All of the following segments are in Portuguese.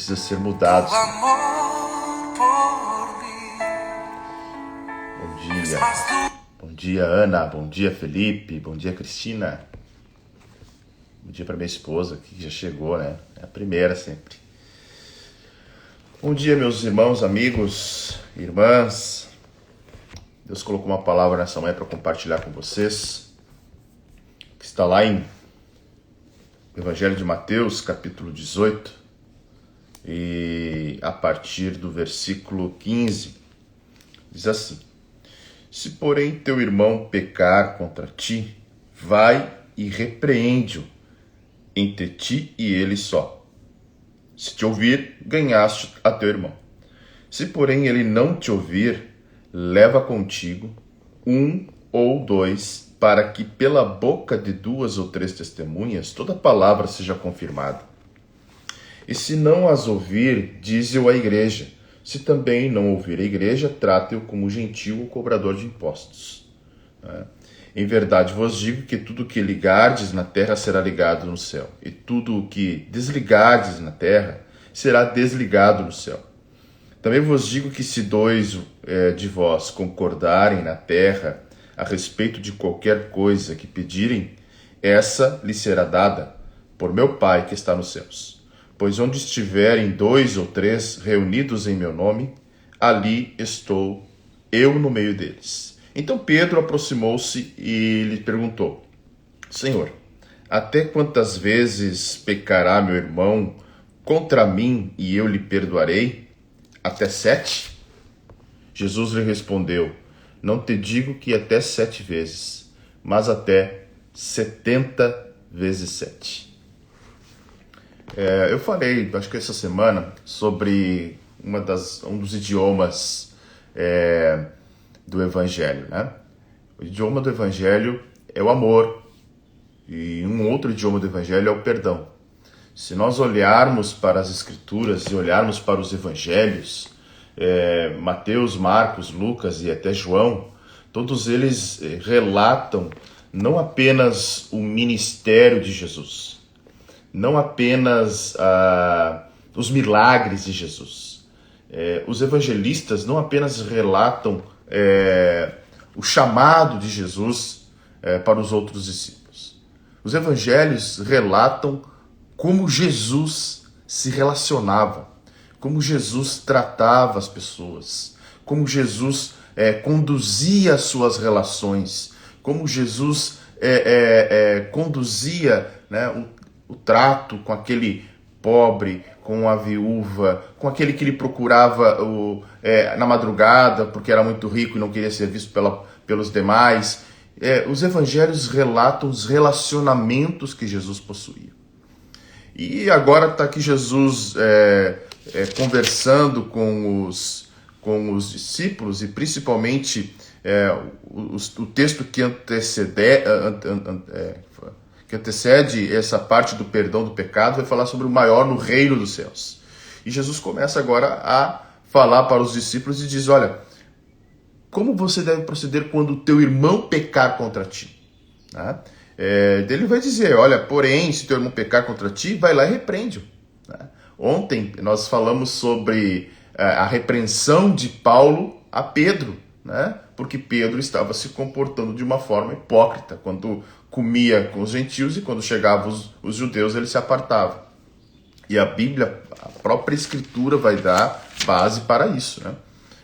precisa ser mudado. Bom dia. Bom dia, Ana. Bom dia, Felipe. Bom dia, Cristina. Bom dia para minha esposa, que já chegou, né? É a primeira sempre. Bom dia, meus irmãos, amigos, irmãs. Deus colocou uma palavra nessa manhã para compartilhar com vocês, que está lá em Evangelho de Mateus, capítulo 18, e a partir do versículo 15, diz assim: Se, porém, teu irmão pecar contra ti, vai e repreende-o entre ti e ele só. Se te ouvir, ganhaste a teu irmão. Se, porém, ele não te ouvir, leva contigo um ou dois, para que pela boca de 2 ou 3 testemunhas toda palavra seja confirmada. E se não as ouvir, dize-o à igreja. Se também não ouvir a igreja, trate-o como gentil ou cobrador de impostos. Em verdade vos digo que tudo o que ligardes na terra será ligado no céu, e tudo o que desligardes na terra será desligado no céu. Também vos digo que se 2 de vós concordarem na terra a respeito de qualquer coisa que pedirem, essa lhe será dada por meu Pai que está nos céus. Pois onde estiverem 2 ou 3 reunidos em meu nome, ali estou eu no meio deles. Então Pedro aproximou-se e lhe perguntou: Senhor, até quantas vezes pecará meu irmão contra mim e eu lhe perdoarei? Até 7? Jesus lhe respondeu: Não te digo que até 7 vezes, mas até 70 vezes 7. Eu falei, acho que essa semana, sobre um dos idiomas do Evangelho, né? O idioma do Evangelho é o amor, e um outro idioma do Evangelho é o perdão. Se nós olharmos para as Escrituras e olharmos para os Evangelhos, Mateus, Marcos, Lucas e até João, todos eles relatam não apenas o ministério de Jesus, não apenas os milagres de Jesus. Os evangelistas não apenas relatam o chamado de Jesus para os outros discípulos. Os evangelhos relatam como Jesus se relacionava, como Jesus tratava as pessoas, como Jesus conduzia as suas relações, como Jesus conduzia, né, o trato com aquele pobre, com a viúva, com aquele que lhe procurava na madrugada porque era muito rico e não queria ser visto pelos demais. Os evangelhos relatam os relacionamentos que Jesus possuía. E agora está aqui Jesus conversando com os discípulos, e principalmente o texto que antecede essa parte do perdão do pecado vai falar sobre o maior no reino dos céus. E Jesus começa agora a falar para os discípulos e diz: olha, como você deve proceder quando o teu irmão pecar contra ti? Né? Ele vai dizer: olha, porém, se teu irmão pecar contra ti, vai lá e repreende-o. Né? Ontem nós falamos sobre a repreensão de Paulo a Pedro, né? Porque Pedro estava se comportando de uma forma hipócrita, quando comia com os gentios e quando chegavam os judeus ele se apartava. E a Bíblia, a própria Escritura, vai dar base para isso, né?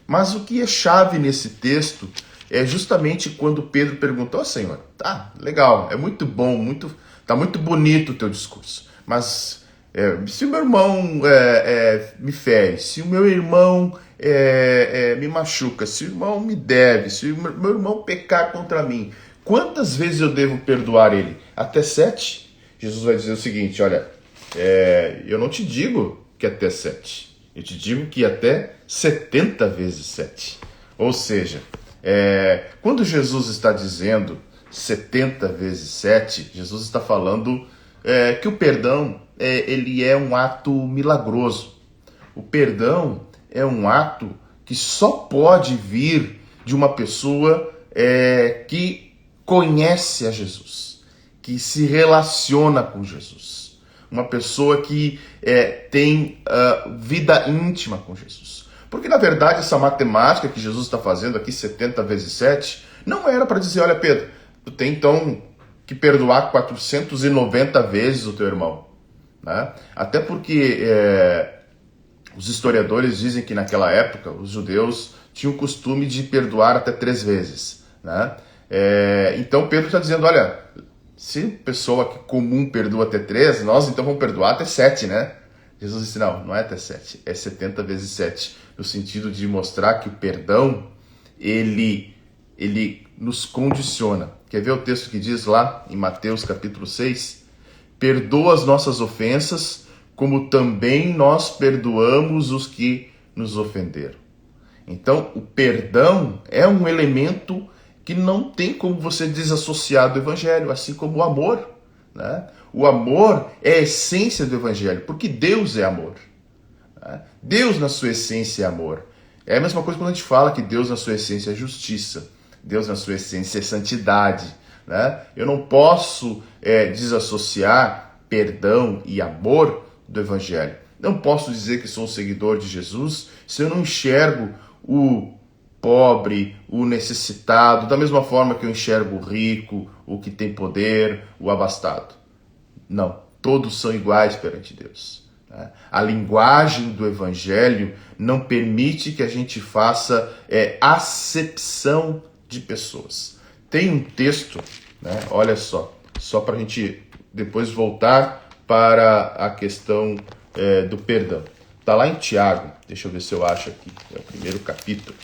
Mas o que é chave nesse texto é justamente quando Pedro perguntou: Senhor, tá, legal, é muito bom, tá muito bonito o teu discurso, mas se o meu irmão me fere, se o meu irmão me machuca, se o irmão me deve, se o meu irmão pecar contra mim, quantas vezes eu devo perdoar ele? Até 7? Jesus vai dizer o seguinte: olha, eu não te digo que até 7, eu te digo que até 70 vezes 7. Ou seja, quando Jesus está dizendo 70 vezes 7, Jesus está falando que o perdão ele é um ato milagroso. O perdão é um ato que só pode vir de uma pessoa que conhece a Jesus, que se relaciona com Jesus. uma pessoa que tem vida íntima com Jesus. Porque, na verdade, essa matemática que Jesus está fazendo aqui, 70 vezes 7, não era para dizer, olha, Pedro, tu tem então que perdoar 490 vezes o teu irmão. Né? Até porque os historiadores dizem que naquela época os judeus tinham o costume de perdoar até 3 vezes. Né? Então Pedro está dizendo, olha, se pessoa comum perdoa até 3, nós então vamos perdoar até 7, né? Jesus disse, não é até 7, é 70 vezes 7, no sentido de mostrar que o perdão, ele nos condiciona. Quer ver o texto que diz lá em Mateus capítulo 6? Perdoa as nossas ofensas, como também nós perdoamos os que nos ofenderam. Então, o perdão é um elemento que não tem como você desassociar do Evangelho, assim como o amor. Né? O amor é a essência do Evangelho, porque Deus é amor. Né? Deus, na sua essência, é amor. É a mesma coisa quando a gente fala que Deus, na sua essência, é justiça. Deus, na sua essência, é santidade. Né? Eu não posso desassociar perdão e amor do Evangelho. Não posso dizer que sou um seguidor de Jesus se eu não enxergo o pobre, o necessitado, da mesma forma que eu enxergo o rico, o que tem poder, o abastado. Não, todos são iguais perante Deus. Né? A linguagem do Evangelho não permite que a gente faça acepção de pessoas. Tem um texto, né? Olha só para a gente depois voltar para a questão do perdão. Está lá em Tiago, deixa eu ver se eu acho aqui, é o primeiro capítulo.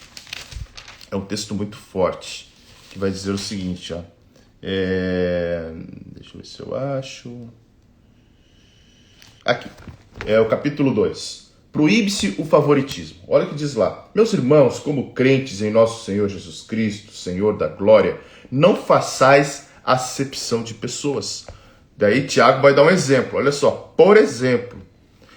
É um texto muito forte, que vai dizer o seguinte, ó. Deixa eu ver se eu acho. Aqui, é o capítulo 2. Proíbe-se o favoritismo. Olha o que diz lá. Meus irmãos, como crentes em nosso Senhor Jesus Cristo, Senhor da glória, não façais acepção de pessoas. Daí Tiago vai dar um exemplo. Olha só, por exemplo,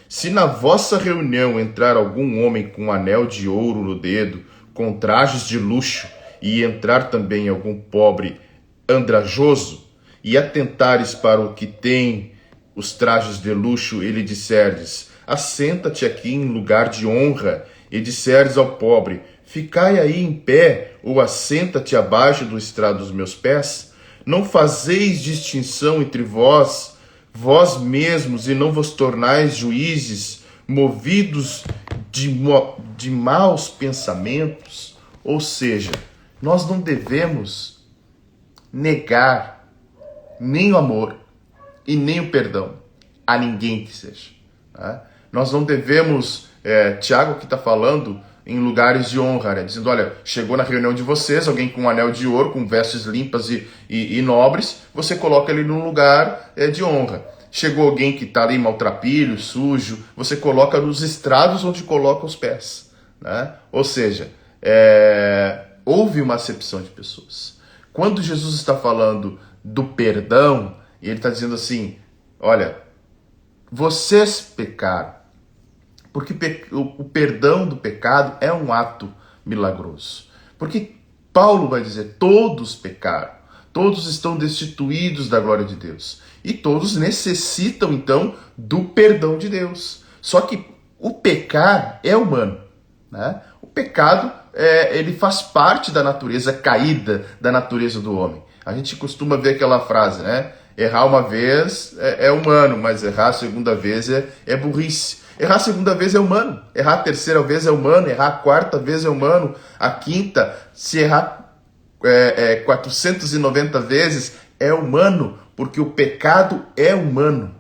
se na vossa reunião entrar algum homem com um anel de ouro no dedo, com trajes de luxo, e entrar também algum pobre andrajoso, e atentares para o que tem os trajes de luxo, e lhe disserdes, assenta-te aqui em lugar de honra, e disserdes ao pobre, ficai aí em pé, ou assenta-te abaixo do estrado dos meus pés, não fazeis distinção entre vós mesmos, e não vos tornais juízes, movidos de maus pensamentos. Ou seja, nós não devemos negar nem o amor e nem o perdão a ninguém que seja. Né? Nós não devemos, Tiago que está falando, em lugares de honra, né? Dizendo, olha, chegou na reunião de vocês, alguém com um anel de ouro, com vestes limpas e nobres, você coloca ele num lugar de honra. Chegou alguém que está ali maltrapilho, sujo, você coloca nos estrados onde coloca os pés. Né? Ou seja, houve uma acepção de pessoas. Quando Jesus está falando do perdão, ele está dizendo assim, olha, vocês pecaram, porque o perdão do pecado é um ato milagroso. Porque Paulo vai dizer, todos pecaram, todos estão destituídos da glória de Deus. E todos necessitam, então, do perdão de Deus. Só que o pecar é humano. Né? O pecado, ele faz parte da natureza caída, da natureza do homem. A gente costuma ver aquela frase, né? Errar uma vez é humano, mas errar a segunda vez é burrice. Errar a segunda vez é humano. Errar a terceira vez é humano. Errar a quarta vez é humano. A quinta, se errar 490 vezes, é humano, porque o pecado é humano.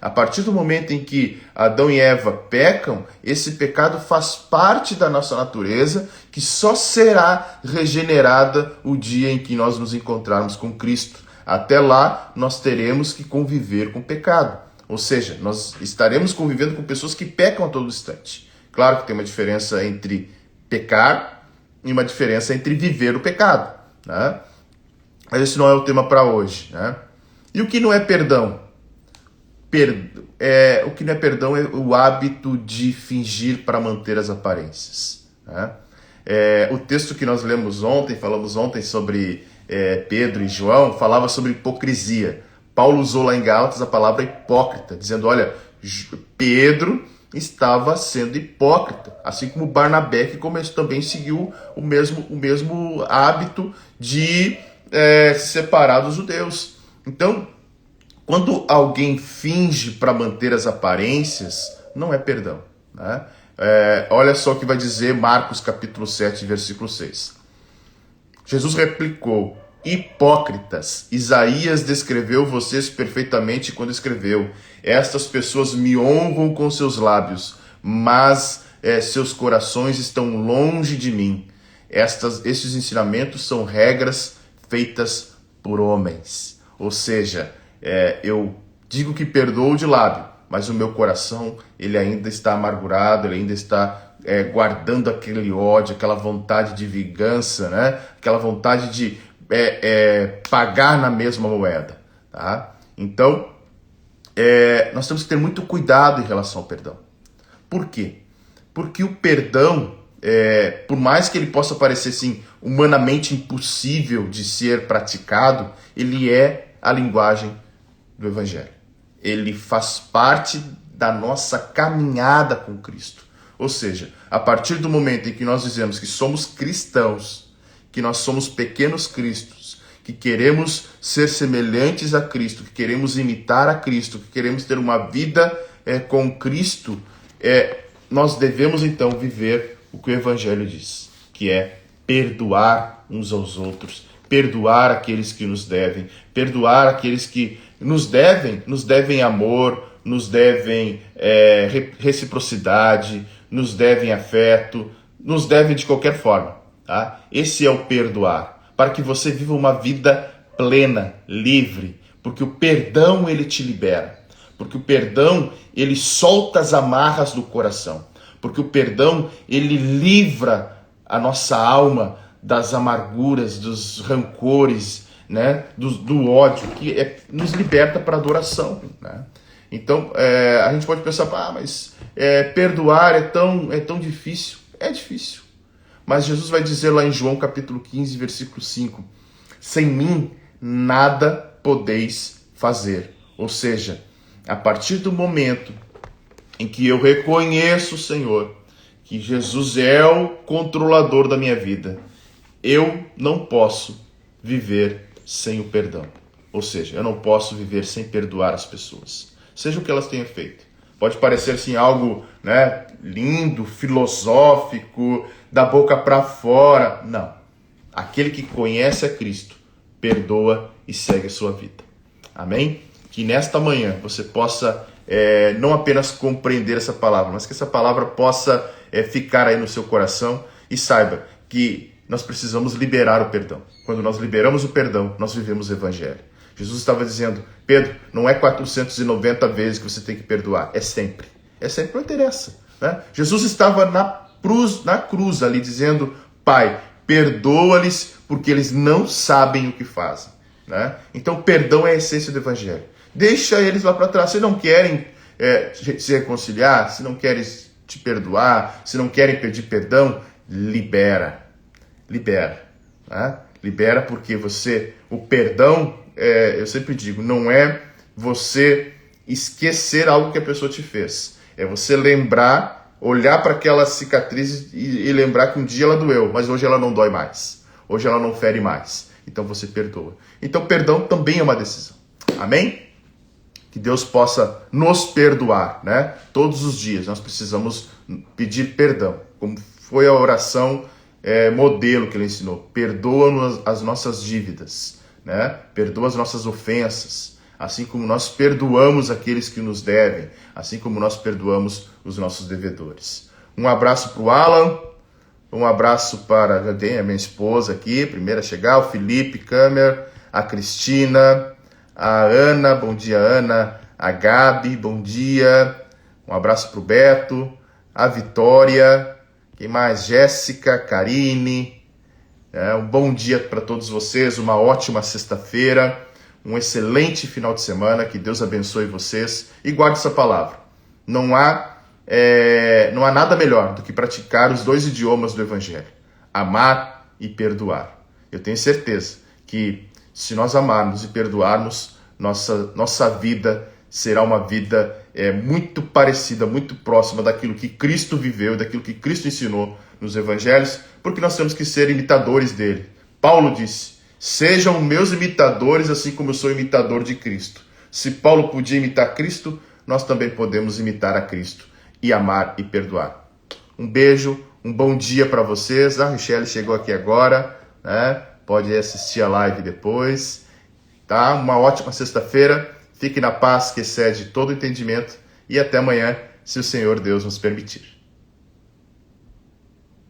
A partir do momento em que Adão e Eva pecam, esse pecado faz parte da nossa natureza, que só será regenerada o dia em que nós nos encontrarmos com Cristo. Até lá, nós teremos que conviver com o pecado. Ou seja, nós estaremos convivendo com pessoas que pecam a todo instante. Claro que tem uma diferença entre pecar e uma diferença entre viver o pecado. Né? Mas esse não é o tema para hoje. Né? E o que não é perdão? O que não é perdão é o hábito de fingir para manter as aparências. Né? O texto que nós lemos ontem, falamos ontem sobre Pedro e João, falava sobre hipocrisia. Paulo usou lá em Gálatas a palavra hipócrita, dizendo, olha, Pedro estava sendo hipócrita, assim como Barnabé, que também seguiu o mesmo hábito de se separar dos judeus. Então, quando alguém finge para manter as aparências, não é perdão, né? Olha só o que vai dizer Marcos capítulo 7, versículo 6. Jesus replicou, hipócritas, Isaías descreveu vocês perfeitamente quando escreveu, estas pessoas me honram com seus lábios, mas seus corações estão longe de mim. Esses ensinamentos são regras feitas por homens. Ou seja, eu digo que perdoo de lábio, mas o meu coração ele ainda está amargurado, ele ainda está guardando aquele ódio, aquela vontade de vingança, né? Aquela vontade de pagar na mesma moeda. Tá? Então, nós temos que ter muito cuidado em relação ao perdão. Por quê? Porque o perdão, por mais que ele possa parecer assim, humanamente impossível de ser praticado, ele é a linguagem do Evangelho. Ele faz parte da nossa caminhada com Cristo. Ou seja, a partir do momento em que nós dizemos que somos cristãos, que nós somos pequenos cristos, que queremos ser semelhantes a Cristo, que queremos imitar a Cristo, que queremos ter uma vida com Cristo, nós devemos então viver o que o Evangelho diz, que é perdoar uns aos outros, perdoar aqueles que nos devem, perdoar aqueles que nos devem amor, nos devem reciprocidade, nos devem afeto, nos devem de qualquer forma. Tá? Esse é o perdoar, para que você viva uma vida plena, livre, porque o perdão ele te libera, porque o perdão ele solta as amarras do coração, porque o perdão ele livra a nossa alma das amarguras, dos rancores, né? do ódio, que nos liberta para a adoração. Né? Então, a gente pode pensar, mas perdoar é tão difícil. É difícil. Mas Jesus vai dizer lá em João capítulo 15, versículo 5, sem mim nada podeis fazer. Ou seja, a partir do momento em que eu reconheço o Senhor, que Jesus é o controlador da minha vida, eu não posso viver sem o perdão. Ou seja, eu não posso viver sem perdoar as pessoas, seja o que elas tenham feito. Pode parecer assim algo, né, lindo, filosófico, da boca para fora. Não. Aquele que conhece a Cristo, perdoa e segue a sua vida. Amém? Que nesta manhã você possa não apenas compreender essa palavra, mas que essa palavra possa ficar aí no seu coração e saiba que nós precisamos liberar o perdão. Quando nós liberamos o perdão, nós vivemos o Evangelho. Jesus estava dizendo, Pedro, não é 490 vezes que você tem que perdoar, é sempre. É sempre, não interessa. Né? Jesus estava na cruz ali dizendo, Pai, perdoa-lhes porque eles não sabem o que fazem. Né? Então, perdão é a essência do Evangelho. Deixa eles lá para trás. Se não querem se reconciliar, se não querem te perdoar, se não querem pedir perdão, libera. Libera. Né? Libera porque o perdão, eu sempre digo, não é você esquecer algo que a pessoa te fez. É você lembrar, olhar para aquela cicatriz e lembrar que um dia ela doeu, mas hoje ela não dói mais. Hoje ela não fere mais. Então você perdoa. Então perdão também é uma decisão. Amém? Que Deus possa nos perdoar, né? Todos os dias nós precisamos pedir perdão. Como foi a oração modelo que ele ensinou. Perdoa-nos as nossas dívidas, né? Perdoa as nossas ofensas, assim como nós perdoamos aqueles que nos devem, assim como nós perdoamos os nossos devedores. Um abraço para o Alan, um abraço para a minha esposa aqui, primeira a chegar, o Felipe Câmer, a Cristina, a Ana, bom dia Ana, a Gabi, bom dia, um abraço para o Beto, a Vitória, quem mais? Jéssica, Karine, um bom dia para todos vocês, uma ótima sexta-feira, um excelente final de semana, que Deus abençoe vocês e guarde essa palavra. Não há nada melhor do que praticar os dois idiomas do Evangelho, amar e perdoar. Eu tenho certeza que se nós amarmos e perdoarmos, nossa vida será uma vida muito parecida, muito próxima daquilo que Cristo viveu, daquilo que Cristo ensinou nos evangelhos, porque nós temos que ser imitadores dele. Paulo disse: sejam meus imitadores, assim como eu sou imitador de Cristo. Se Paulo podia imitar Cristo, nós também podemos imitar a Cristo e amar e perdoar. Um beijo, um bom dia para vocês. A Michelle chegou aqui agora, né? Pode assistir a live depois. Tá? Uma ótima sexta-feira. Fique na paz que excede todo entendimento. E até amanhã, se o Senhor Deus nos permitir.